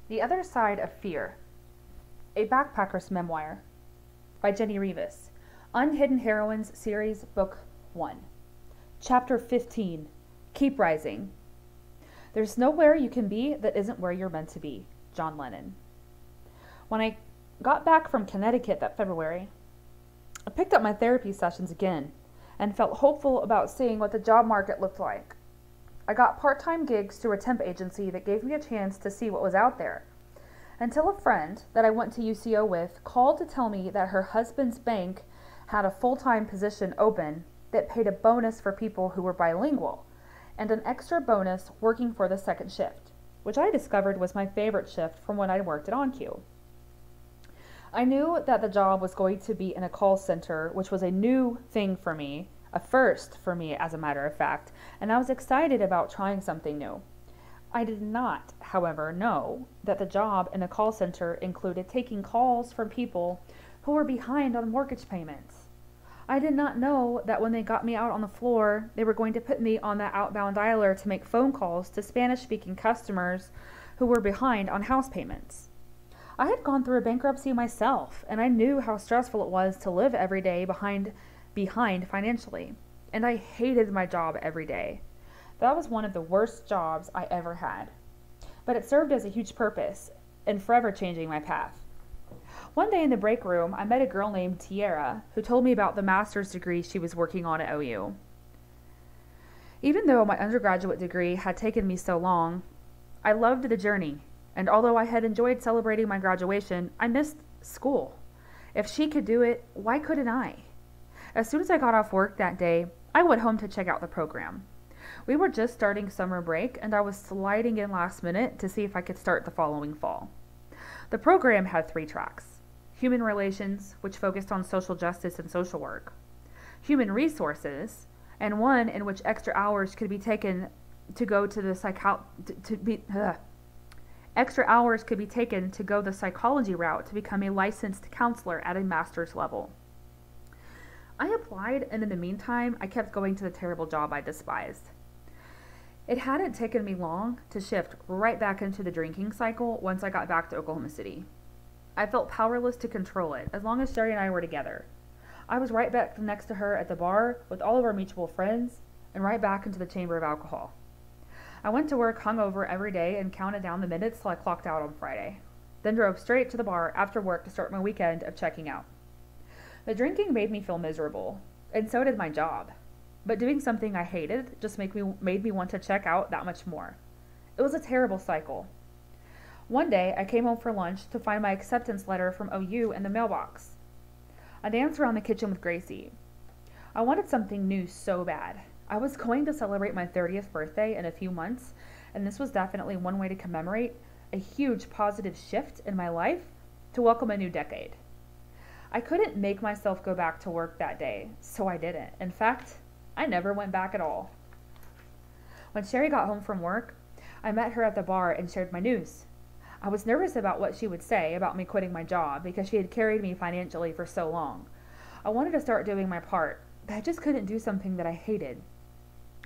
The Other Side of Fear, a Backpacker's Memoir, by Jenni Reavis. Unhidden Heroines Series, Book 1. Chapter 15. Keep Rising. There's nowhere you can be that isn't where you're meant to be. John Lennon. When I got back from Connecticut that February, I picked up my therapy sessions again and felt hopeful about seeing what the job market looked like. I got part-time gigs through a temp agency that gave me a chance to see what was out there, until a friend that I went to UCO with called to tell me that her husband's bank had a full-time position open that paid a bonus for people who were bilingual, and an extra bonus working for the second shift, which I discovered was my favorite shift from when I worked at OnQ. I knew that the job was going to be in a call center, which was a new thing for me, a first for me as a matter of fact, and I was excited about trying something new. I did not, however, know that the job in a call center included taking calls from people who were behind on mortgage payments. I did not know that when they got me out on the floor, they were going to put me on the outbound dialer to make phone calls to Spanish-speaking customers who were behind on house payments. I had gone through a bankruptcy myself, and I knew how stressful it was to live every day behind financially, and I hated my job every day. That was one of the worst jobs I ever had, but it served as a huge purpose in forever changing my path. One day in the break room, I met a girl named Tiara who told me about the master's degree she was working on at OU. Even though my undergraduate degree had taken me so long, I loved the journey, and although I had enjoyed celebrating my graduation, I missed school. If she could do it, why couldn't I? As soon as I got off work that day, I went home to check out the program. We were just starting summer break, and I was sliding in last minute to see if I could start the following fall. The program had 3 tracks: human relations, which focused on social justice and social work; human resources, and one in which extra hours could be taken to go to the psychology route to become a licensed counselor at a master's level. I applied, and in the meantime, I kept going to the terrible job I despised. It hadn't taken me long to shift right back into the drinking cycle once I got back to Oklahoma City. I felt powerless to control it as long as Sherry and I were together. I was right back next to her at the bar with all of our mutual friends, and right back into the chamber of alcohol. I went to work hungover every day and counted down the minutes till I clocked out on Friday, then drove straight to the bar after work to start my weekend of checking out. The drinking made me feel miserable, and so did my job. But doing something I hated just made me want to check out that much more. It was a terrible cycle. One day, I came home for lunch to find my acceptance letter from OU in the mailbox. I danced around the kitchen with Gracie. I wanted something new so bad. I was going to celebrate my 30th birthday in a few months, and this was definitely one way to commemorate a huge positive shift in my life to welcome a new decade. I couldn't make myself go back to work that day, so I didn't. In fact, I never went back at all. When Sherry got home from work, I met her at the bar and shared my news. I was nervous about what she would say about me quitting my job because she had carried me financially for so long. I wanted to start doing my part, but I just couldn't do something that I hated.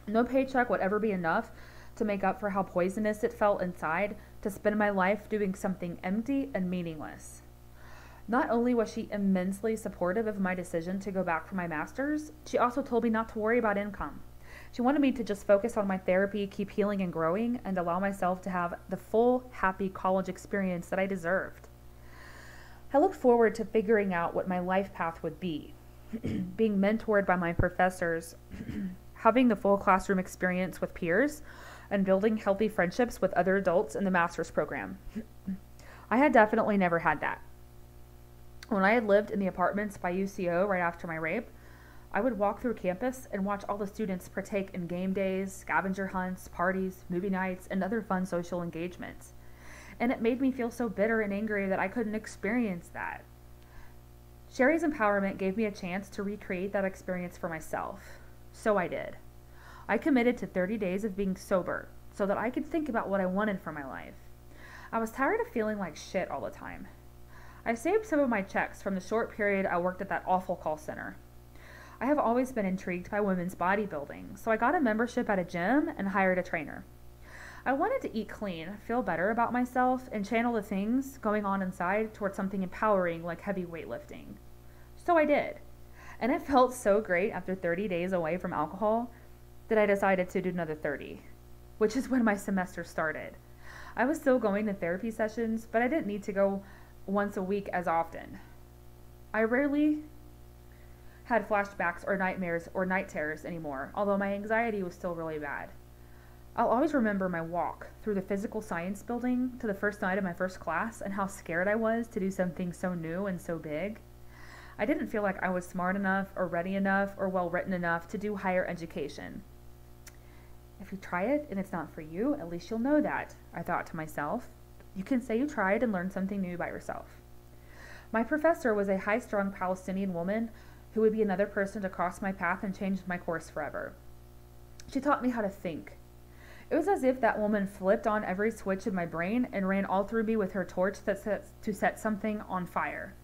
No paycheck would ever be enough to make up for how poisonous it felt inside to spend my life doing something empty and meaningless. Not only was she immensely supportive of my decision to go back for my master's, she also told me not to worry about income. She wanted me to just focus on my therapy, keep healing and growing, and allow myself to have the full, happy college experience that I deserved. I looked forward to figuring out what my life path would be, being mentored by my professors, having the full classroom experience with peers, and building healthy friendships with other adults in the master's program. I had definitely never had that. When I had lived in the apartments by UCO right after my rape, I would walk through campus and watch all the students partake in game days, scavenger hunts, parties, movie nights, and other fun social engagements. And it made me feel so bitter and angry that I couldn't experience that. Sherry's empowerment gave me a chance to recreate that experience for myself. So I did. I committed to 30 days of being sober so that I could think about what I wanted for my life. I was tired of feeling like shit all the time. I saved some of my checks from the short period I worked at that awful call center. I have always been intrigued by women's bodybuilding, so I got a membership at a gym and hired a trainer. I wanted to eat clean, feel better about myself, and channel the things going on inside towards something empowering like heavy weightlifting. So I did. And it felt so great after 30 days away from alcohol that I decided to do another 30, which is when my semester started. I was still going to therapy sessions, but I didn't need to go once a week as often. I rarely had flashbacks or nightmares or night terrors anymore, although my anxiety was still really bad. I'll always remember my walk through the physical science building to the first night of my first class and how scared I was to do something so new and so big. I didn't feel like I was smart enough or ready enough or well written enough to do higher education. If you try it and it's not for you, at least you'll know that, I thought to myself. You can say you tried and learned something new by yourself. My professor was a high-strung Palestinian woman who would be another person to cross my path and change my course forever. She taught me how to think. It was as if that woman flipped on every switch in my brain and ran all through me with her torch to set something on fire.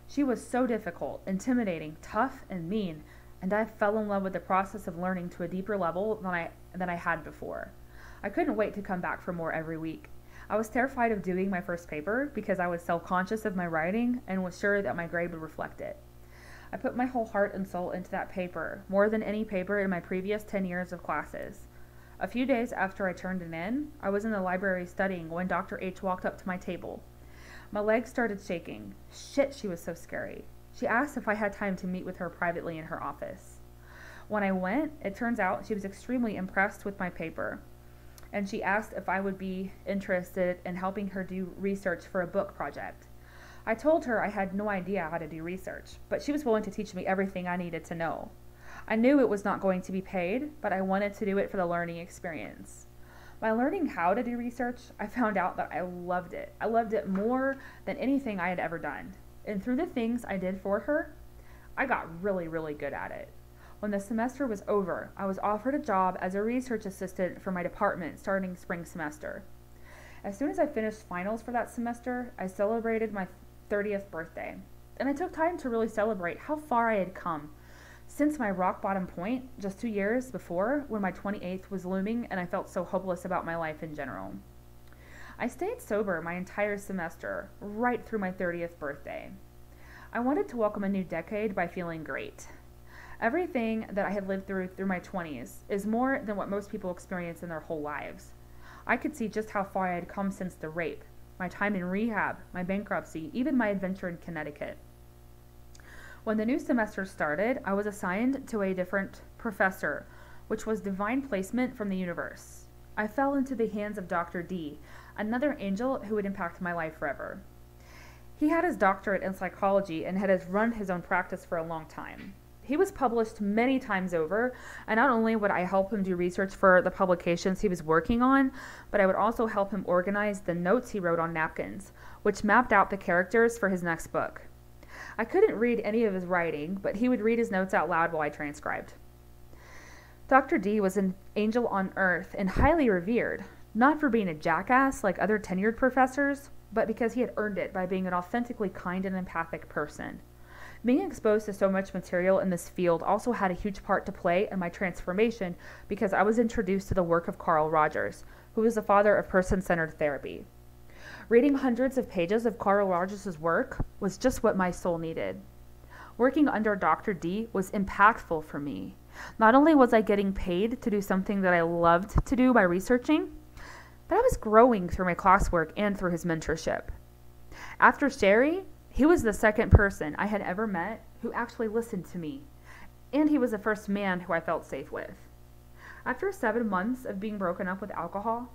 She was so difficult, intimidating, tough, and mean, and I fell in love with the process of learning to a deeper level than I had before. I couldn't wait to come back for more every week. I was terrified of doing my first paper because I was self-conscious of my writing and was sure that my grade would reflect it. I put my whole heart and soul into that paper, more than any paper in my previous 10 years of classes. A few days after I turned it in, I was in the library studying when Dr. H walked up to my table. My legs started shaking. Shit, she was so scary. She asked if I had time to meet with her privately in her office. When I went, it turns out she was extremely impressed with my paper, and she asked if I would be interested in helping her do research for a book project. I told her I had no idea how to do research, but she was willing to teach me everything I needed to know. I knew it was not going to be paid, but I wanted to do it for the learning experience. By learning how to do research, I found out that I loved it. I loved it more than anything I had ever done. And through the things I did for her, I got really, really good at it. When the semester was over, I was offered a job as a research assistant for my department starting spring semester. As soon as I finished finals for that semester, I celebrated my 30th birthday. And I took time to really celebrate how far I had come since my rock bottom point just 2 years before, when my 28th was looming and I felt so hopeless about my life in general. I stayed sober my entire semester, right through my 30th birthday. I wanted to welcome a new decade by feeling great. Everything that I had lived through my 20s is more than what most people experience in their whole lives. I could see just how far I had come since the rape, my time in rehab, my bankruptcy, even my adventure in Connecticut. When the new semester started, I was assigned to a different professor, which was divine placement from the universe. I fell into the hands of Dr. D, another angel who would impact my life forever. He had his doctorate in psychology and had run his own practice for a long time. He was published many times over, and not only would I help him do research for the publications he was working on, but I would also help him organize the notes he wrote on napkins, which mapped out the characters for his next book. I couldn't read any of his writing, but he would read his notes out loud while I transcribed. Dr. D was an angel on earth and highly revered, not for being a jackass like other tenured professors, but because he had earned it by being an authentically kind and empathic person. Being exposed to so much material in this field also had a huge part to play in my transformation because I was introduced to the work of Carl Rogers, who was the father of person-centered therapy. Reading hundreds of pages of Carl Rogers' work was just what my soul needed. Working under Dr. D was impactful for me. Not only was I getting paid to do something that I loved to do by researching, but I was growing through my classwork and through his mentorship. After Sherry, he was the second person I had ever met who actually listened to me, and he was the first man who I felt safe with. After 7 months of being broken up with alcohol,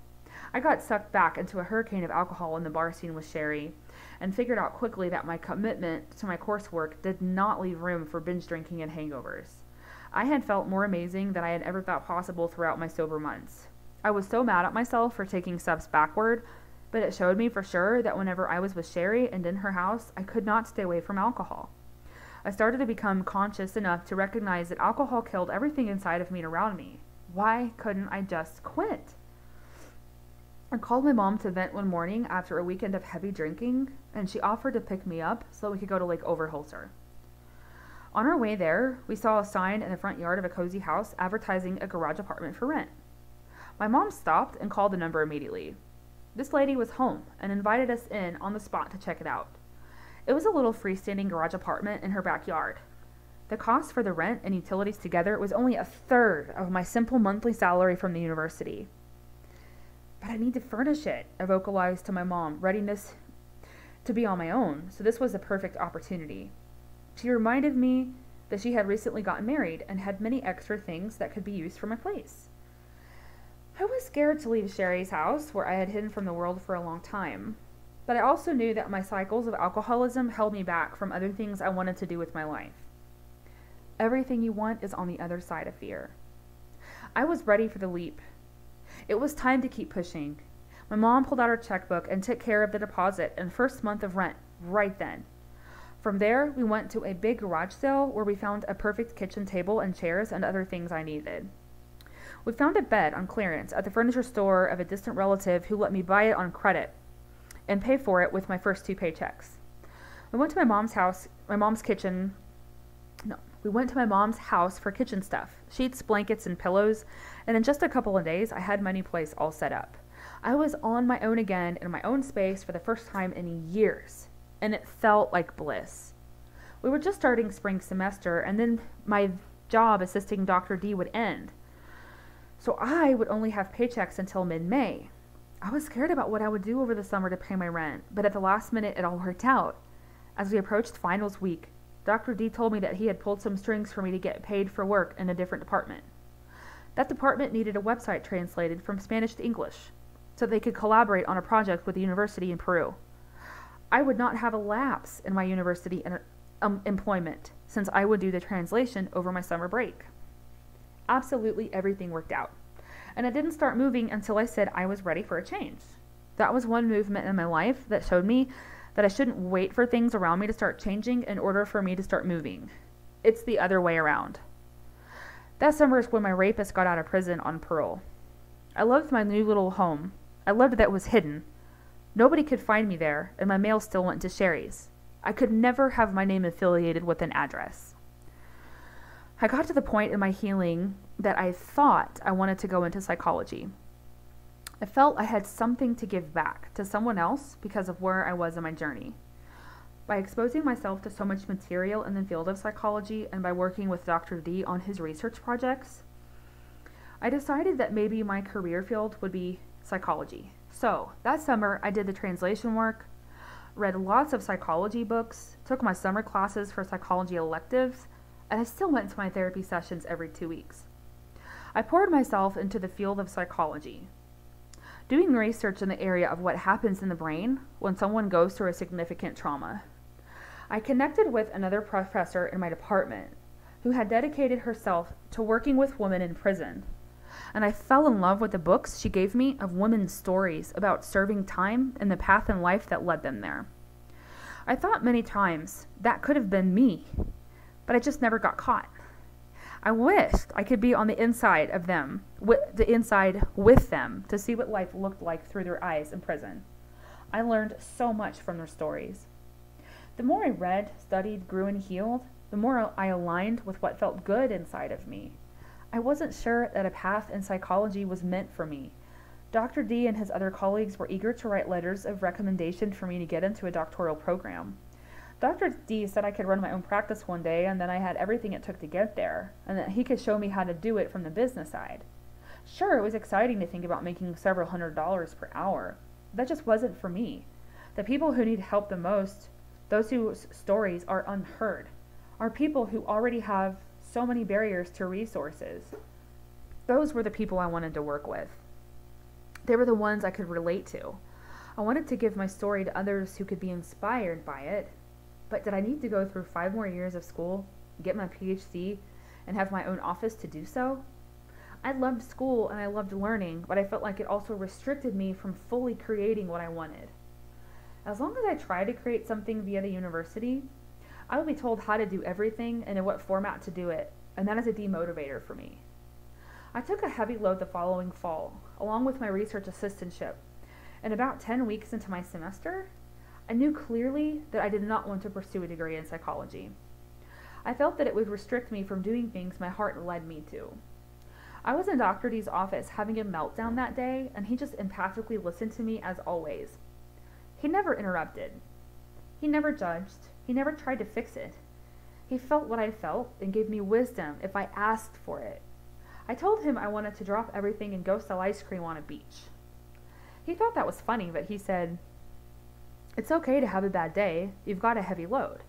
I got sucked back into a hurricane of alcohol in the bar scene with Sherry, and figured out quickly that my commitment to my coursework did not leave room for binge drinking and hangovers. I had felt more amazing than I had ever thought possible throughout my sober months. I was so mad at myself for taking steps backward, but it showed me for sure that whenever I was with Sherry and in her house, I could not stay away from alcohol. I started to become conscious enough to recognize that alcohol killed everything inside of me and around me. Why couldn't I just quit? I called my mom to vent one morning after a weekend of heavy drinking, and she offered to pick me up so we could go to Lake Overholser. On our way there, we saw a sign in the front yard of a cozy house advertising a garage apartment for rent. My mom stopped and called the number immediately. This lady was home and invited us in on the spot to check it out. It was a little freestanding garage apartment in her backyard. The cost for the rent and utilities together was only a third of my simple monthly salary from the university. But I need to furnish it, I vocalized to my mom, readiness to be on my own, so this was a perfect opportunity. She reminded me that she had recently gotten married and had many extra things that could be used for my place. I was scared to leave Sherry's house, where I had hidden from the world for a long time. But I also knew that my cycles of alcoholism held me back from other things I wanted to do with my life. Everything you want is on the other side of fear. I was ready for the leap. It was time to keep pushing. My mom pulled out her checkbook and took care of the deposit and first month of rent right then. From there, we went to a big garage sale where we found a perfect kitchen table and chairs and other things I needed. We found a bed on clearance at the furniture store of a distant relative who let me buy it on credit and pay for it with my first 2 paychecks. We went to my mom's house for kitchen stuff, sheets, blankets, and pillows, and in just a couple of days, I had my new place all set up. I was on my own again in my own space for the first time in years, and it felt like bliss. We were just starting spring semester, and then my job assisting Dr. D would end. So I would only have paychecks until mid-May. I was scared about what I would do over the summer to pay my rent, but at the last minute it all worked out. As we approached finals week, Dr. D told me that he had pulled some strings for me to get paid for work in a different department. That department needed a website translated from Spanish to English, so they could collaborate on a project with the university in Peru. I would not have a lapse in my university employment, since I would do the translation over my summer break. Absolutely everything worked out, and I didn't start moving until I said I was ready for a change. That was one movement in my life that showed me that I shouldn't wait for things around me to start changing in order for me to start moving. It's the other way around. That summer is when my rapist got out of prison on parole. I loved my new little home. I loved that it was hidden. Nobody could find me there, and my mail still went to Sherry's. I could never have my name affiliated with an address. I got to the point in my healing that I thought I wanted to go into psychology. I felt I had something to give back to someone else because of where I was in my journey. By exposing myself to so much material in the field of psychology and by working with Dr. D on his research projects, I decided that maybe my career field would be psychology. So that summer I did the translation work, read lots of psychology books, took my summer classes for psychology electives, and I still went to my therapy sessions every 2 weeks. I poured myself into the field of psychology, doing research in the area of what happens in the brain when someone goes through a significant trauma. I connected with another professor in my department who had dedicated herself to working with women in prison, and I fell in love with the books she gave me of women's stories about serving time and the path in life that led them there. I thought many times that could have been me, but I just never got caught. I wished I could be on the inside of them, with them, to see what life looked like through their eyes in prison. I learned so much from their stories. The more I read, studied, grew, and healed, the more I aligned with what felt good inside of me. I wasn't sure that a path in psychology was meant for me. Dr. D and his other colleagues were eager to write letters of recommendation for me to get into a doctoral program. Dr. D said I could run my own practice one day, and then I had everything it took to get there, and that he could show me how to do it from the business side. Sure, it was exciting to think about making several $100s per hour. That just wasn't for me. The people who need help the most, those whose stories are unheard, are people who already have so many barriers to resources. Those were the people I wanted to work with. They were the ones I could relate to. I wanted to give my story to others who could be inspired by it. But did I need to go through 5 more years of school, get my PhD, and have my own office to do so? I loved school and I loved learning, but I felt like it also restricted me from fully creating what I wanted. As long as I tried to create something via the university, I would be told how to do everything and in what format to do it, and that is a demotivator for me. I took a heavy load the following fall, along with my research assistantship, and about 10 weeks into my semester, I knew clearly that I did not want to pursue a degree in psychology. I felt that it would restrict me from doing things my heart led me to. I was in Dr. D's office having a meltdown that day, and he just empathically listened to me as always. He never interrupted. He never judged. He never tried to fix it. He felt what I felt and gave me wisdom if I asked for it. I told him I wanted to drop everything and go sell ice cream on a beach. He thought that was funny, but he said, "It's okay to have a bad day. You've got a heavy load.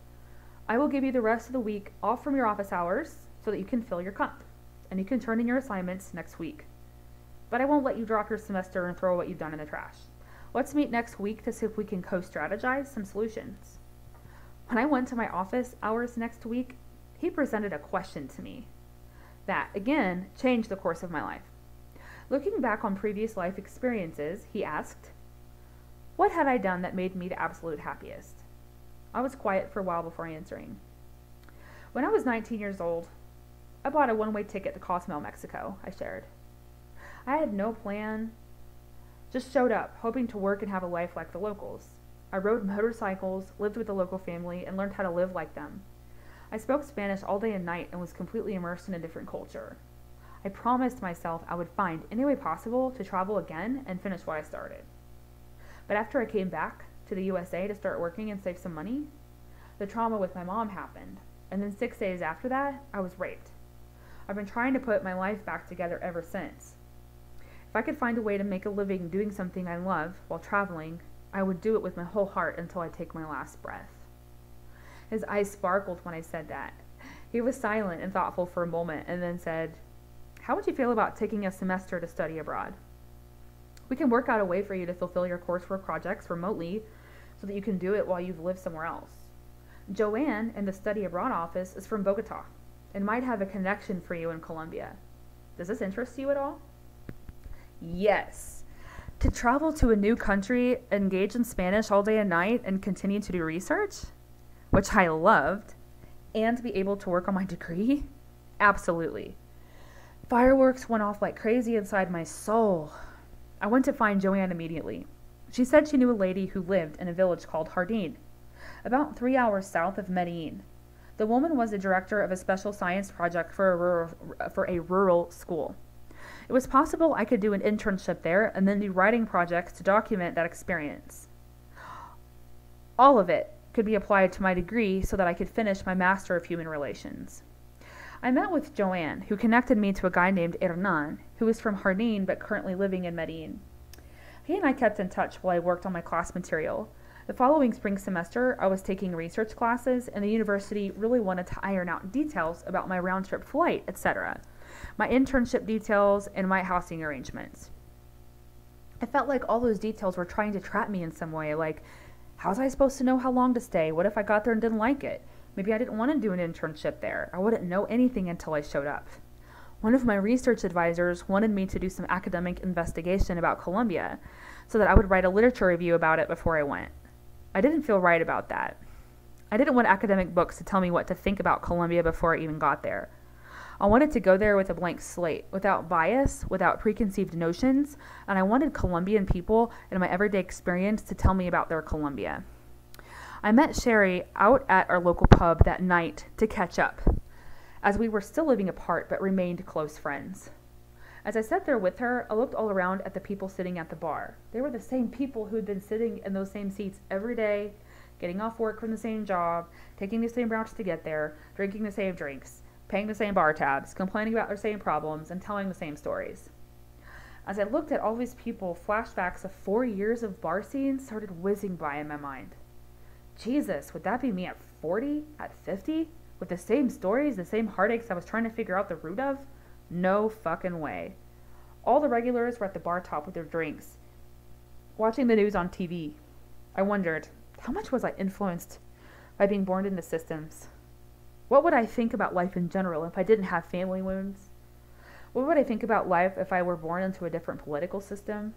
I will give you the rest of the week off from your office hours so that you can fill your cup, and you can turn in your assignments next week. But I won't let you drop your semester and throw what you've done in the trash. Let's meet next week to see if we can co-strategize some solutions." When I went to my office hours next week, he presented a question to me that, again, changed the course of my life. Looking back on previous life experiences, he asked, "What had I done that made me the absolute happiest?" I was quiet for a while before answering. When I was 19 years old, I bought a one-way ticket to Cozumel, Mexico, I shared. I had no plan, just showed up, hoping to work and have a life like the locals. I rode motorcycles, lived with the local family, and learned how to live like them. I spoke Spanish all day and night and was completely immersed in a different culture. I promised myself I would find any way possible to travel again and finish what I started. But after I came back to the USA to start working and save some money, the trauma with my mom happened, and then 6 days after that, I was raped. I've been trying to put my life back together ever since. If I could find a way to make a living doing something I love while traveling, I would do it with my whole heart until I take my last breath. His eyes sparkled when I said that. He was silent and thoughtful for a moment and then said, "How would you feel about taking a semester to study abroad? We can work out a way for you to fulfill your coursework projects remotely so that you can do it while you've lived somewhere else. Joanne in the study abroad office is from Bogota and might have a connection for you in Colombia. Does this interest you at all?" Yes. To travel to a new country, engage in Spanish all day and night, and continue to do research, which I loved, and be able to work on my degree? Absolutely. Fireworks went off like crazy inside my soul. I went to find Joanne immediately. She said she knew a lady who lived in a village called Jardín, about 3 hours south of Medellin. The woman was the director of a special science project for a rural school. It was possible I could do an internship there and then do writing projects to document that experience. All of it could be applied to my degree so that I could finish my Master of Human Relations. I met with Joanne, who connected me to a guy named Hernan, who is from Jardín but currently living in Medellin. He and I kept in touch while I worked on my class material. The following spring semester, I was taking research classes, and the university really wanted to iron out details about my round-trip flight, etc., my internship details, and my housing arrangements. I felt like all those details were trying to trap me in some way, like, how was I supposed to know how long to stay? What if I got there and didn't like it? Maybe I didn't want to do an internship there. I wouldn't know anything until I showed up. One of my research advisors wanted me to do some academic investigation about Colombia so that I would write a literature review about it before I went. I didn't feel right about that. I didn't want academic books to tell me what to think about Colombia before I even got there. I wanted to go there with a blank slate, without bias, without preconceived notions, and I wanted Colombian people in my everyday experience to tell me about their Colombia. I met Sherry out at our local pub that night to catch up, as we were still living apart but remained close friends. As I sat there with her, I looked all around at the people sitting at the bar. They were the same people who had been sitting in those same seats every day, getting off work from the same job, taking the same routes to get there, drinking the same drinks, paying the same bar tabs, complaining about their same problems, and telling the same stories. As I looked at all these people, flashbacks of 4 years of bar scenes started whizzing by in my mind. Jesus, would that be me at 40, at 50, with the same stories, the same heartaches I was trying to figure out the root of? No fucking way. All the regulars were at the bar top with their drinks, watching the news on TV. I wondered, how much was I influenced by being born into systems? What would I think about life in general if I didn't have family wounds? What would I think about life if I were born into a different political system?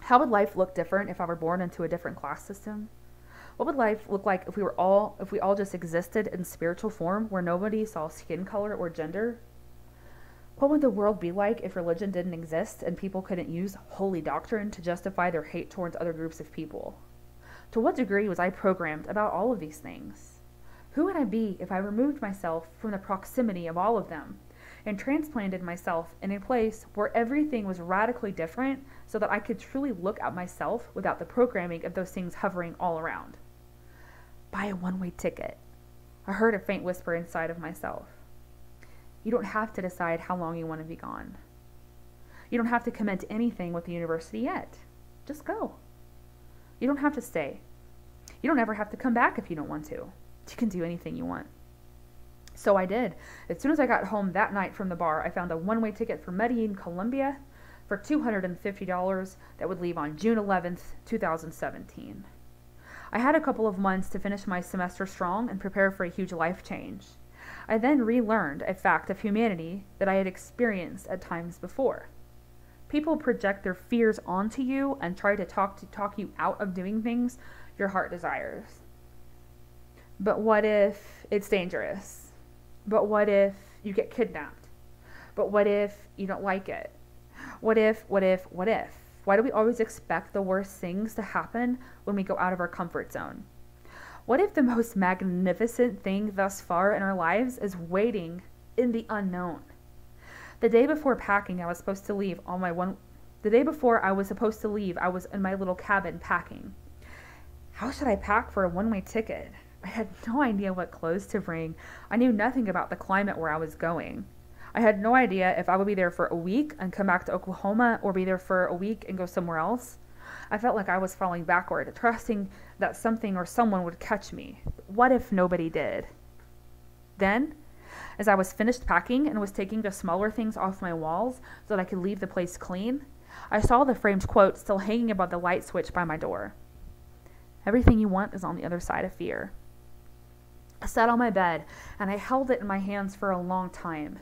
How would life look different if I were born into a different class system? What would life look like if we all just existed in spiritual form where nobody saw skin color or gender? What would the world be like if religion didn't exist and people couldn't use holy doctrine to justify their hate towards other groups of people? To what degree was I programmed about all of these things? Who would I be if I removed myself from the proximity of all of them? and transplanted myself in a place where everything was radically different so that I could truly look at myself without the programming of those things hovering all around. Buy a one-way ticket. I heard a faint whisper inside of myself. You don't have to decide how long you want to be gone. You don't have to commit to anything with the university yet. Just go. You don't have to stay. You don't ever have to come back if you don't want to. You can do anything you want. So I did. As soon as I got home that night from the bar, I found a one-way ticket for Medellin, Colombia for $250 that would leave on June 11th, 2017. I had a couple of months to finish my semester strong and prepare for a huge life change. I then relearned a fact of humanity that I had experienced at times before. People project their fears onto you and try to talk you out of doing things your heart desires. But what if it's dangerous? But what if you get kidnapped? But what if you don't like it? What if? Why do we always expect the worst things to happen when we go out of our comfort zone? What if the most magnificent thing thus far in our lives is waiting in the unknown? The day before packing, I was supposed to leave I was in my little cabin packing. How should I pack for a one-way ticket? I had no idea what clothes to bring. I knew nothing about the climate where I was going. I had no idea if I would be there for a week and come back to Oklahoma or be there for a week and go somewhere else. I felt like I was falling backward, trusting that something or someone would catch me. What if nobody did? Then, as I was finished packing and was taking the smaller things off my walls so that I could leave the place clean, I saw the framed quote still hanging above the light switch by my door. Everything you want is on the other side of fear. I sat on my bed and I held it in my hands for a long time.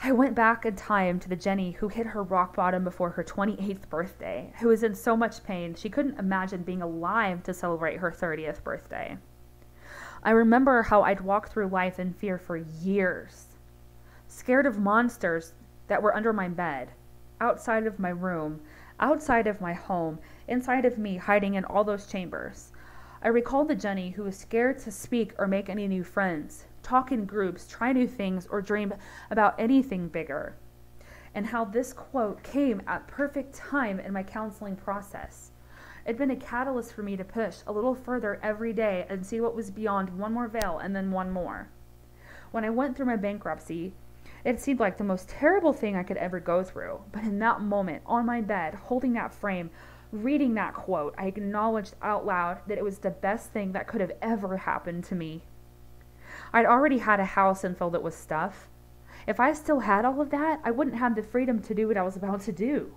I went back in time to the Jenni who hit her rock bottom before her 28th birthday, who was in so much pain she couldn't imagine being alive to celebrate her 30th birthday. I remember how I'd walked through life in fear for years, scared of monsters that were under my bed, outside of my room, outside of my home, inside of me hiding in all those chambers. I recalled the Jenni who was scared to speak or make any new friends, talk in groups, try new things, or dream about anything bigger, and how this quote came at perfect time in my counseling process. It'd been a catalyst for me to push a little further every day and see what was beyond one more veil and then one more. When I went through my bankruptcy, it seemed like the most terrible thing I could ever go through, but in that moment, on my bed, holding that frame, reading that quote, I acknowledged out loud that it was the best thing that could have ever happened to me. I'd already had a house and filled it with stuff. If I still had all of that, I wouldn't have the freedom to do what I was about to do.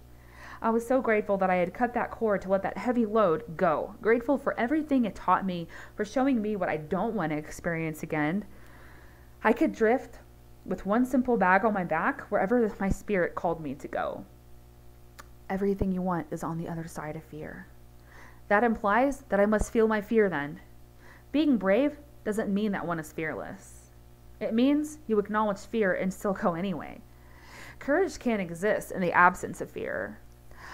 I was so grateful that I had cut that cord to let that heavy load go. Grateful for everything it taught me, for showing me what I don't want to experience again. I could drift with one simple bag on my back wherever my spirit called me to go. Everything you want is on the other side of fear. That implies that I must feel my fear then. Being brave doesn't mean that one is fearless. It means you acknowledge fear and still go anyway. Courage can't exist in the absence of fear.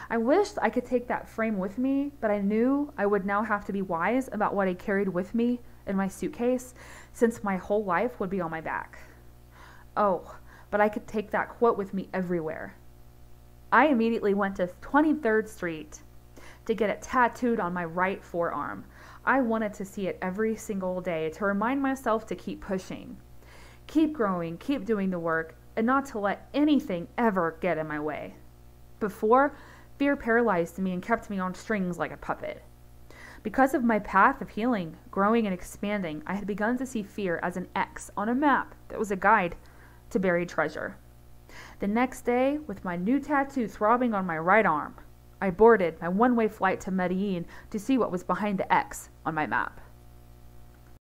I wished I could take that frame with me, but I knew I would now have to be wise about what I carried with me in my suitcase, since my whole life would be on my back. Oh, but I could take that quote with me everywhere. I immediately went to 23rd Street to get it tattooed on my right forearm. I wanted to see it every single day to remind myself to keep pushing, keep growing, keep doing the work, and not to let anything ever get in my way. Before, fear paralyzed me and kept me on strings like a puppet. Because of my path of healing, growing, and expanding, I had begun to see fear as an X on a map that was a guide to buried treasure. The next day, with my new tattoo throbbing on my right arm, I boarded my one-way flight to Medellin to see what was behind the X on my map.